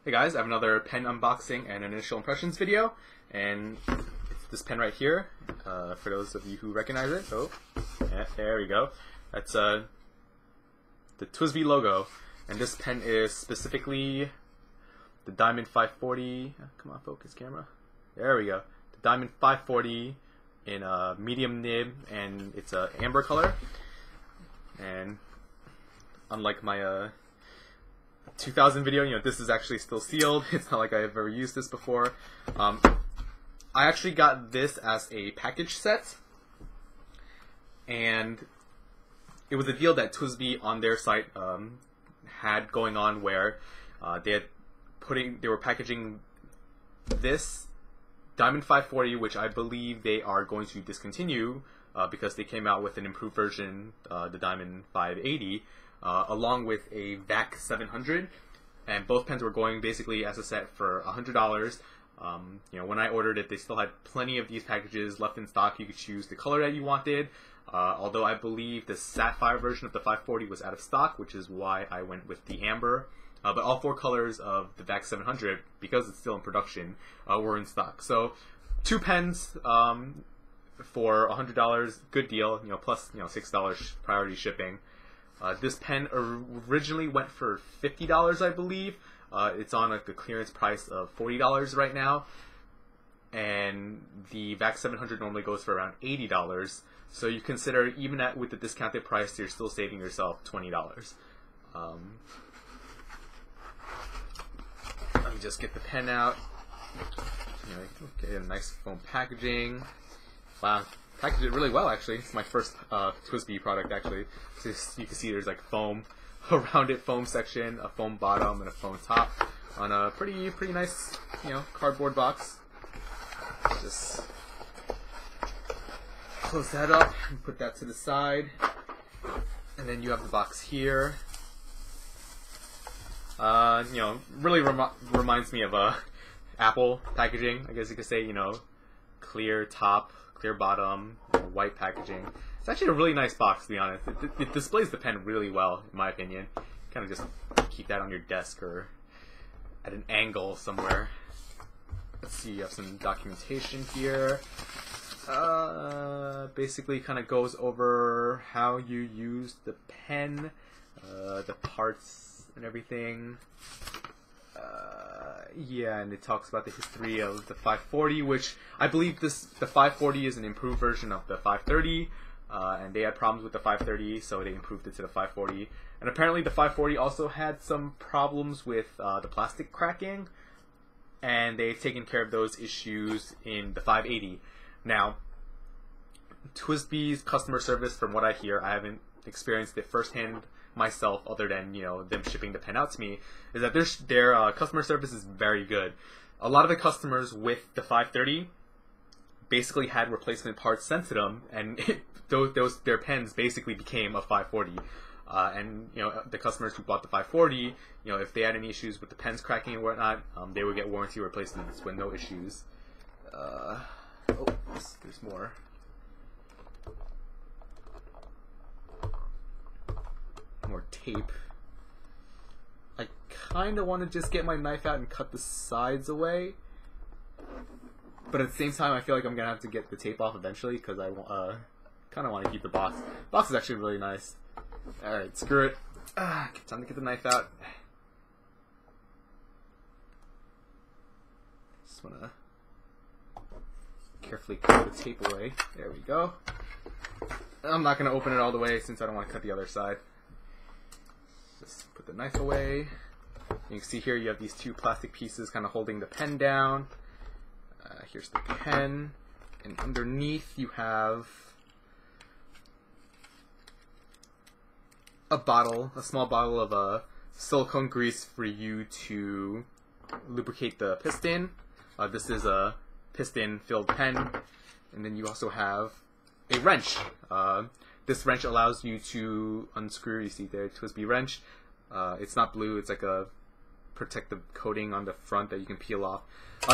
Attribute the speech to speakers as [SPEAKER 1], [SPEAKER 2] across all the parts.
[SPEAKER 1] Hey guys, I have another pen unboxing and initial impressions video, and it's this pen right here, for those of you who recognize it. Oh, yeah, there we go. That's the TWSBI logo, and this pen is specifically the Diamond 540, come on focus camera, there we go, the Diamond 540 in a medium nib, and it's a amber color, and unlike my 2000 video, this is actually still sealed. It's not like I've ever used this before. I actually got this as a package set, and it was a deal that TWSBI on their site had going on where they were packaging this Diamond 540, which I believe they are going to discontinue because they came out with an improved version, the Diamond 580. Along with a VAC 700, and both pens were going basically as a set for $100. When I ordered it, they still had plenty of these packages left in stock. You could choose the color that you wanted, although I believe the sapphire version of the 540 was out of stock, which is why I went with the amber. But all four colors of the VAC 700, because it's still in production, were in stock. So 2 pens for $100, good deal. Plus $6 priority shipping. This pen originally went for $50, I believe. It's on like a clearance price of $40 right now, and the VAC 700 normally goes for around $80. So you consider, even with the discounted price, you're still saving yourself $20. Let me just get the pen out. Get a nice foam packaging. Wow. Packaged it really well, actually. It's my first TWSBI product, actually. So you can see there's like foam around it, foam section, a foam bottom, and a foam top on a pretty nice, cardboard box. Just close that up and put that to the side, and then you have the box here. Really reminds me of Apple packaging, I guess you could say. Clear top, clear bottom, white packaging. It's actually a really nice box, to be honest. It displays the pen really well, in my opinion. Kind of just keep that on your desk or at an angle somewhere. Let's see, you have some documentation here. Basically kind of goes over how you use the pen, the parts and everything. Yeah, and it talks about the history of the 540, which I believe the 540 is an improved version of the 530, and they had problems with the 530, so they improved it to the 540. And apparently the 540 also had some problems with the plastic cracking, and they've taken care of those issues in the 580. Now, TWSBI's customer service, from what I hear, I haven't experienced it firsthand myself, other than them shipping the pen out to me, is that their customer service is very good. A lot of the customers with the 530 basically had replacement parts sent to them, and their pens basically became a 540. And the customers who bought the 540, if they had any issues with the pens cracking and whatnot, they would get warranty replacements with no issues. Oh, there's more. More tape. I kind of want to just get my knife out and cut the sides away, but at the same time I feel like I'm gonna have to get the tape off eventually because I kind of want to keep the box. The box is actually really nice. Alright, screw it. Time to get the knife out. Just want to carefully cut the tape away. There we go. I'm not going to open it all the way since I don't want to cut the other side. Just put the knife away. You can see here you have these 2 plastic pieces kind of holding the pen down. Here's the pen, and underneath you have a small bottle of silicone grease for you to lubricate the piston. This is a piston-filled pen, and then you also have a wrench. This wrench allows you to unscrew, you see there, TWSBI wrench. It's not blue, it's like a protective coating on the front that you can peel off.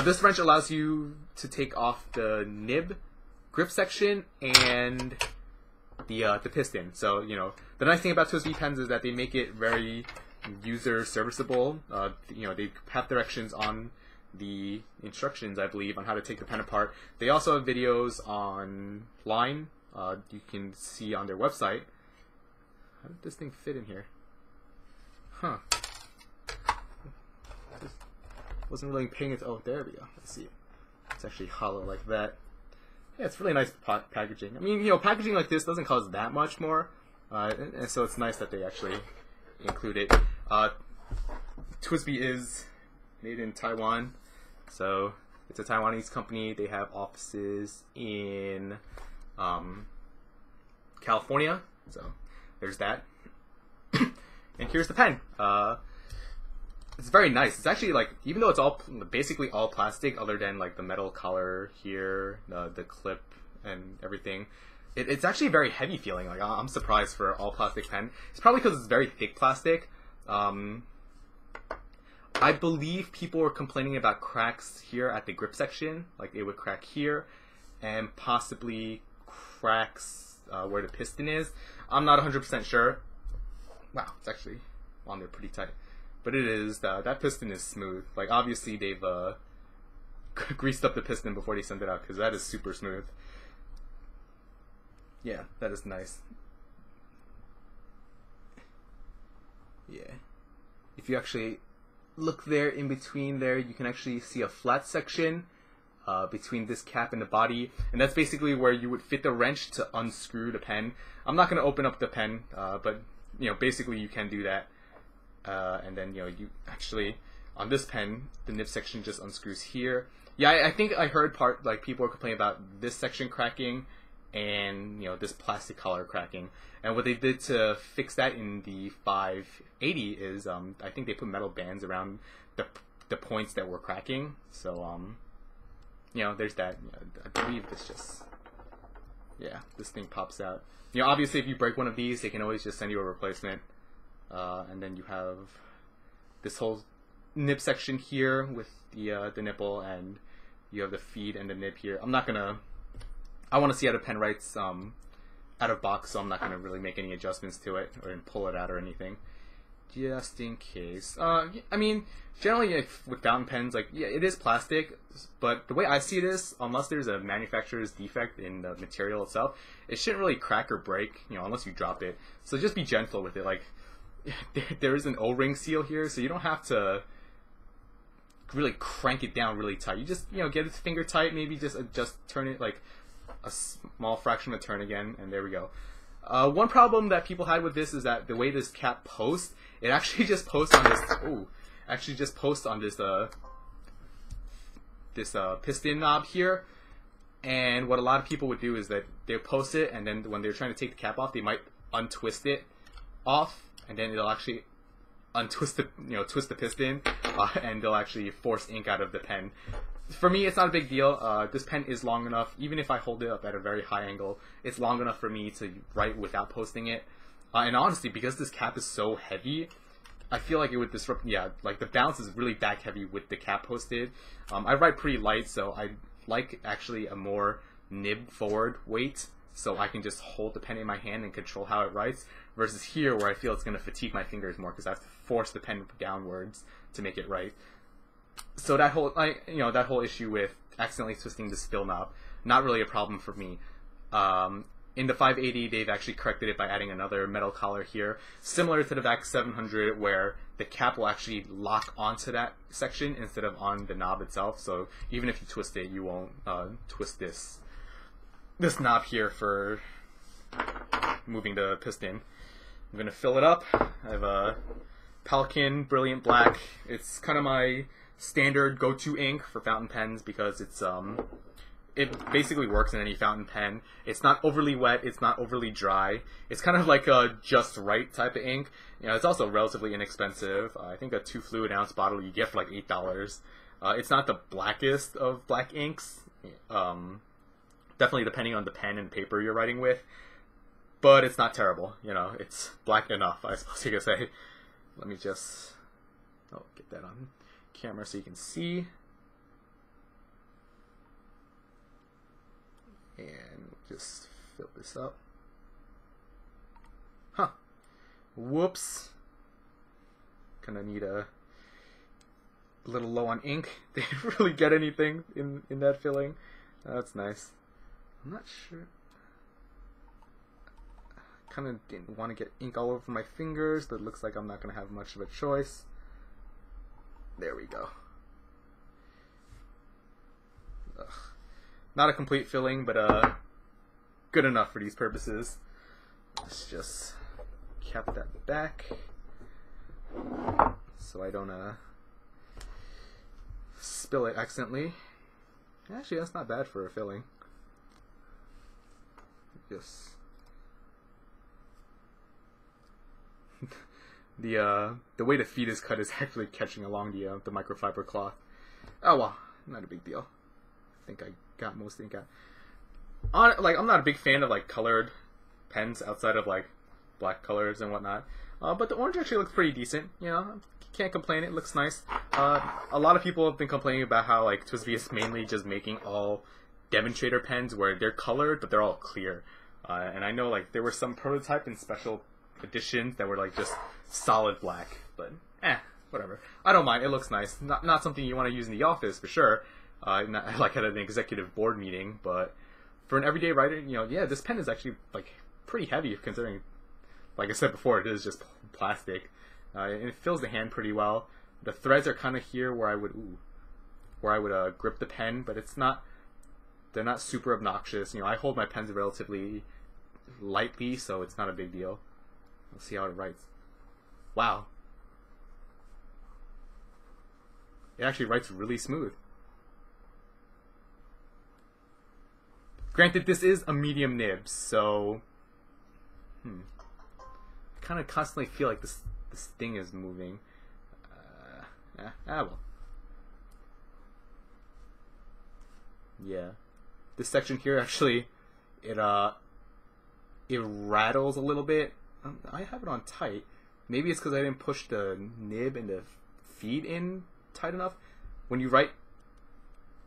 [SPEAKER 1] This wrench allows you to take off the nib grip section and the piston. So, the nice thing about TWSBI pens is that they make it very user serviceable. They have directions on the instructions, I believe, on how to take the pen apart. They also have videos online. You can see on their website. How did this thing fit in here? Huh. Wasn't really paying it. Oh, there we go. Let's see. It's actually hollow like that. Yeah, it's really nice packaging. I mean, packaging like this doesn't cost that much more, and so it's nice that they actually include it. TWSBI is made in Taiwan, so it's a Taiwanese company. They have offices in California, so there's that. And here's the pen. It's very nice. It's actually like, even though it's basically all plastic, other than like the metal collar here, the clip and everything, it's actually very heavy feeling. Like, I'm surprised for all plastic pen. It's probably because it's very thick plastic. I believe people were complaining about cracks here at the grip section, like it would crack here, and possibly cracks where the piston is. I'm not 100% sure. Wow, it's actually on there pretty tight. But it is, that piston is smooth. Like, obviously they've greased up the piston before they send it out, because that is super smooth. Yeah, that is nice. Yeah. If you actually look there in between there, you can actually see a flat section between this cap and the body, and that's basically where you would fit the wrench to unscrew the pen. I'm not going to open up the pen, but basically you can do that. And then you actually, on this pen, the nib section just unscrews here. Yeah, I think I heard people are complaining about this section cracking and this plastic collar cracking. And what they did to fix that in the 580 is I think they put metal bands around the points that were cracking. So there's that. I believe this thing pops out. Obviously if you break one of these, they can always just send you a replacement. And then you have this whole nib section here with the nipple, and you have the feed and the nib here. I want to see how the pen writes out of box, so I'm not gonna really make any adjustments to it or pull it out or anything, just in case. I mean, generally with fountain pens, it is plastic, but the way I see this, unless there's a manufacturer's defect in the material itself, it shouldn't really crack or break, unless you drop it. So just be gentle with it. There is an O-ring seal here, so you don't have to really crank it down really tight. You just get its finger tight, maybe just turn it like a small fraction of a turn again, and there we go. One problem that people had with this is that the way this cap posts, it actually just posts on this. This piston knob here. And what a lot of people would do is that they'll post it, and then when they're trying to take the cap off, they might untwist it off, and then it'll actually twist the piston, and they'll actually force ink out of the pen. For me, it's not a big deal. This pen is long enough, even if I hold it up at a very high angle, it's long enough for me to write without posting it. And honestly, because this cap is so heavy, I feel like it would disrupt, like the bounce is really back heavy with the cap posted. I write pretty light, so I like actually a more nib forward weight, so I can just hold the pen in my hand and control how it writes, versus here where I feel it's going to fatigue my fingers more because I have to force the pen downwards to make it right. So that whole that whole issue with accidentally twisting the spill knob, not really a problem for me. In the 580, they've actually corrected it by adding another metal collar here, similar to the VAC 700, where the cap will actually lock onto that section instead of on the knob itself. So even if you twist it, you won't twist this knob here for moving the piston. I'm gonna fill it up. I have a Pelikan Brilliant Black. It's kind of my standard go-to ink for fountain pens because it's it basically works in any fountain pen. It's not overly wet, it's not overly dry. It's kind of like a just right type of ink. It's also relatively inexpensive. I think a 2 fluid ounce bottle you get for like $8. It's not the blackest of black inks. Definitely depending on the pen and paper you're writing with. But it's not terrible. It's black enough, I suppose you could say. Let me just get that on camera so you can see. And just fill this up. Whoops. kind of need a little low on ink. They didn't really get anything in that filling. That's nice. I'm not sure. Kind of didn't want to get ink all over my fingers, but it looks like I'm not going to have much of a choice. There we go. Ugh. Not a complete filling, but good enough for these purposes. Let's just cap that back so I don't spill it accidentally. Actually, that's not bad for a filling. Yes. The way the feed is cut is actually catching along the microfiber cloth. Oh well, not a big deal. I think I got most of the ink out. Like, I'm not a big fan of like colored pens outside of like black colors and whatnot. But the orange actually looks pretty decent. You know, can't complain. It looks nice. A lot of people have been complaining about how like TWSBI is mainly just making all demonstrator pens where they're colored but they're all clear. And I know like there were some prototype and special editions that were like just solid black, but whatever. I don't mind. It looks nice. Not something you want to use in the office for sure. Not like at an executive board meeting, but for an everyday writer, you know, yeah, this pen is actually like pretty heavy considering, like I said before, it is just plastic. And it fills the hand pretty well. The threads are kind of here where I would grip the pen, but they're not super obnoxious. You know, I hold my pens relatively lightly, so it's not a big deal. Let's see how it writes. Wow. It actually writes really smooth. Granted, this is a medium nib, so I kind of constantly feel like this thing is moving. Well. Yeah. This section here actually, it rattles a little bit. I have it on tight. Maybe it's because I didn't push the nib and the feed in tight enough. When you write,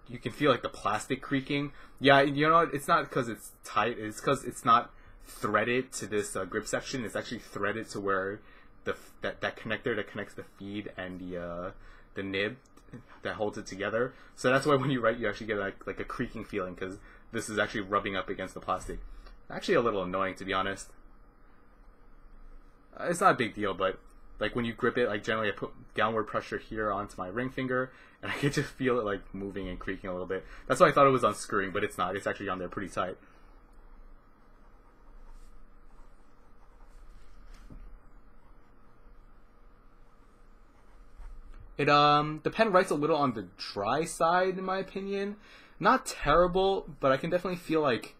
[SPEAKER 1] you can feel like the plastic creaking. Yeah, you know, it's not because it's tight. It's because it's not threaded to this grip section. It's actually threaded to where that connector that connects the feed and the nib that holds it together. So that's why when you write, you actually get like a creaking feeling because this is actually rubbing up against the plastic. Actually, a little annoying, to be honest. It's not a big deal, but like when you grip it, like generally I put downward pressure here onto my ring finger, and I get to feel it like moving and creaking a little bit. That's why I thought it was unscrewing, but it's not. It's actually on there pretty tight. The pen writes a little on the dry side, in my opinion. Not terrible, but I can definitely feel like,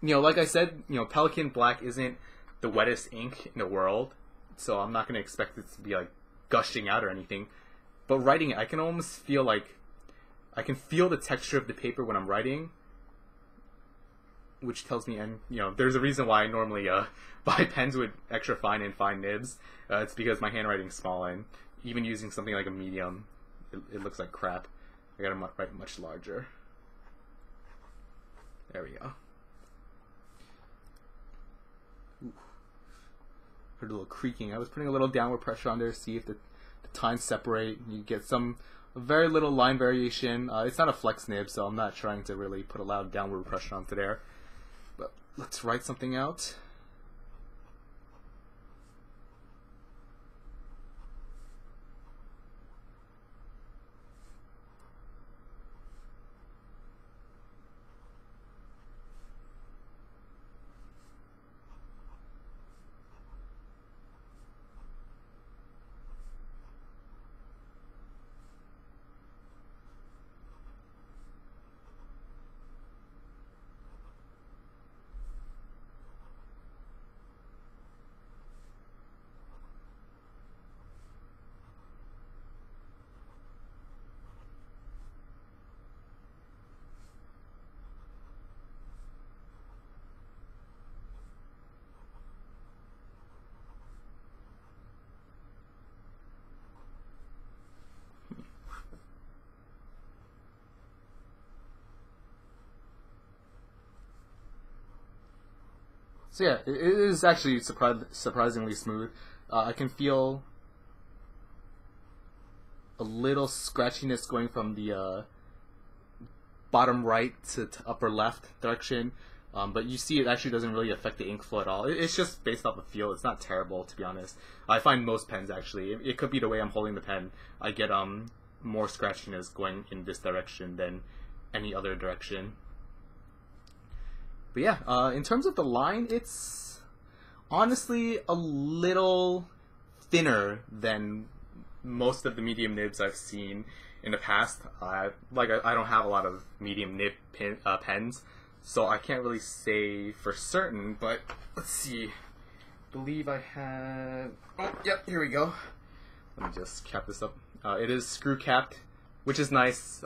[SPEAKER 1] you know, like I said, you know, Pelikan Black isn't the wettest ink in the world, so I'm not going to expect it to be like gushing out or anything. But writing it, I can almost feel like I can feel the texture of the paper when I'm writing, which tells me, and you know, there's a reason why I normally buy pens with extra fine and fine nibs. It's because my handwriting's small, and even using something like a medium, it looks like crap. I gotta write much larger. There we go. Ooh. Heard a little creaking. I was putting a little downward pressure on there to see if the tines separate. You get some very little line variation. It's not a flex nib, so I'm not trying to really put a lot of downward pressure onto there. But let's write something out.
[SPEAKER 2] So yeah, it is actually surprisingly smooth. I can feel a little scratchiness going from the bottom right to upper left direction. But you see it actually doesn't really affect the ink flow at all. It's just based off the feel. It's not terrible, to be honest. I find most pens actually. It could be the way I'm holding the pen. I get more scratchiness going in this direction than any other direction. But yeah, in terms of the line, it's honestly a little thinner than most of the medium nibs I've seen in the past. I don't have a lot of medium nib pens, so I can't really say for certain, but let's see. I believe I have... Oh, yep, here we go. Let me just cap this up. It is screw capped, which is nice,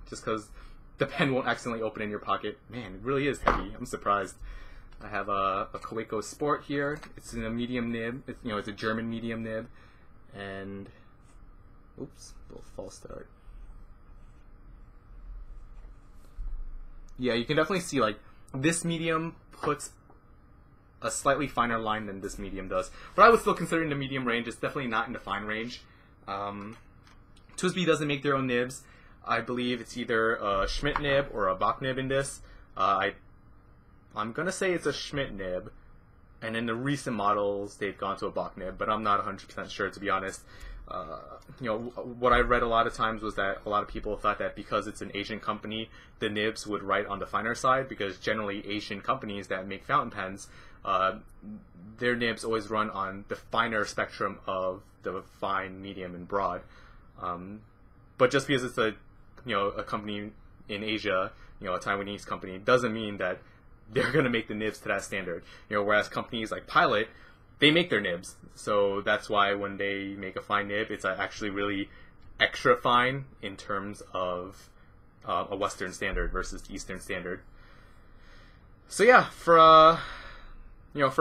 [SPEAKER 2] just because the pen won't accidentally open in your pocket. Man, it really is heavy. I'm surprised. I have a Kaweco Sport here. It's in a medium nib. It's a German medium nib. And... Oops, a little false start. Yeah, you can definitely see, like, this medium puts a slightly finer line than this medium does. But I would still consider it in the medium range. It's definitely not in the fine range. TWSBI doesn't make their own nibs. I believe it's either a Schmidt nib or a Bock nib in this. I'm going to say it's a Schmidt nib. And in the recent models, they've gone to a Bock nib, but I'm not 100% sure, to be honest. What I read a lot of times was that a lot of people thought that because it's an Asian company, the nibs would write on the finer side, because generally Asian companies that make fountain pens, their nibs always run on the finer spectrum of the fine, medium, and broad. But just because it's a company in Asia, a Taiwanese company, doesn't mean that they're going to make the nibs to that standard. Whereas companies like Pilot, they make their nibs, so that's why when they make a fine nib, it's actually really extra fine in terms of a Western standard versus the Eastern standard. So yeah, for a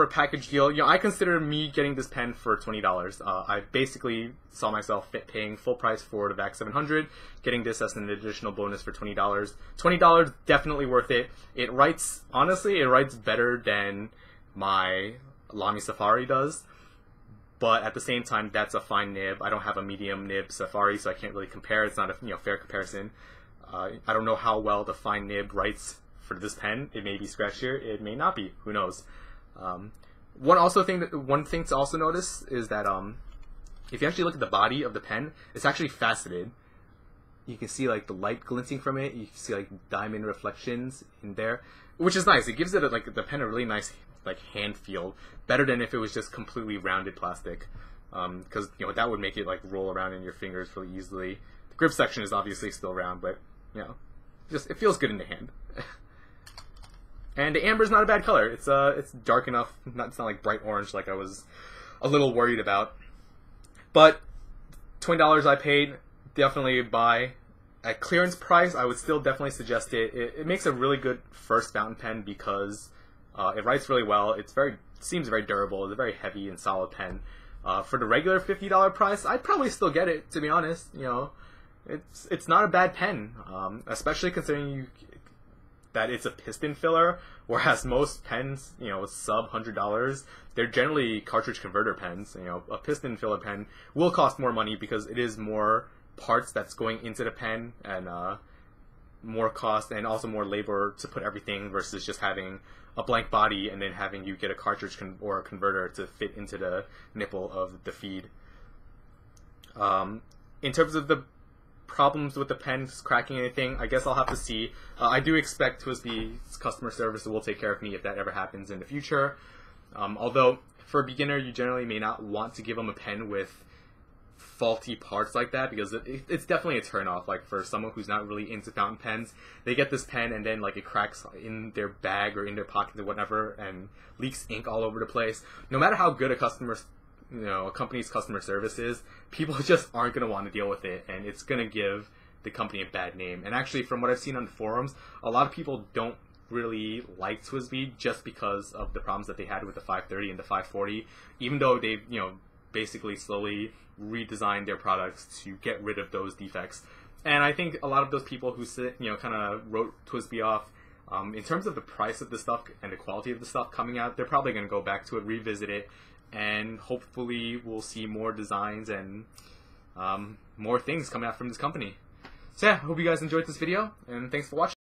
[SPEAKER 2] package deal, I consider me getting this pen for $20. I basically saw myself paying full price for the VAC 700, getting this as an additional bonus for $20. $20 definitely worth it. Honestly, it writes better than my Lamy Safari does, but at the same time, that's a fine nib. I don't have a medium nib Safari, so I can't really compare. It's not a fair comparison. I don't know how well the fine nib writes for this pen. It may be scratchier, it may not be. Who knows? One thing to also notice is that if you actually look at the body of the pen, it's actually faceted. You can see like the light glinting from it. You can see like diamond reflections in there, which is nice. It gives it the pen a really nice hand feel, better than if it was just completely rounded plastic, because that would make it roll around in your fingers really easily. The grip section is obviously still round, but it feels good in the hand. And the amber is not a bad color. It's dark enough. It's not like bright orange like I was a little worried about. But $20 I paid, definitely buy. At clearance price, I would still definitely suggest it. It makes a really good first fountain pen because it writes really well. It seems very durable. It's a very heavy and solid pen. For the regular $50 price, I'd probably still get it, to be honest. It's not a bad pen, especially considering that it's a piston filler, whereas most pens, sub $100, they're generally cartridge converter pens. A piston filler pen will cost more money because it is more parts that's going into the pen, and more cost and also more labor to put everything versus just having a blank body and then having you get a cartridge or a converter to fit into the nipple of the feed. In terms of the problems with the pens cracking anything, I guess I'll have to see. I do expect TWSBI's customer service will take care of me if that ever happens in the future. Although, for a beginner, you generally may not want to give them a pen with faulty parts like that, because it's definitely a turnoff. For someone who's not really into fountain pens, they get this pen and then it cracks in their bag or in their pocket or whatever and leaks ink all over the place. No matter how good a company's customer service is, people just aren't going to want to deal with it, and it's going to give the company a bad name. And actually, from what I've seen on the forums, a lot of people don't really like TWSBI just because of the problems that they had with the 530 and the 540, even though they've basically slowly redesigned their products to get rid of those defects. And I think a lot of those people who kind of wrote TWSBI off In terms of the price of the stuff and the quality of the stuff coming out, they're probably going to go back to it, revisit it, and hopefully we'll see more designs and more things coming out from this company. So yeah, I hope you guys enjoyed this video, and thanks for watching.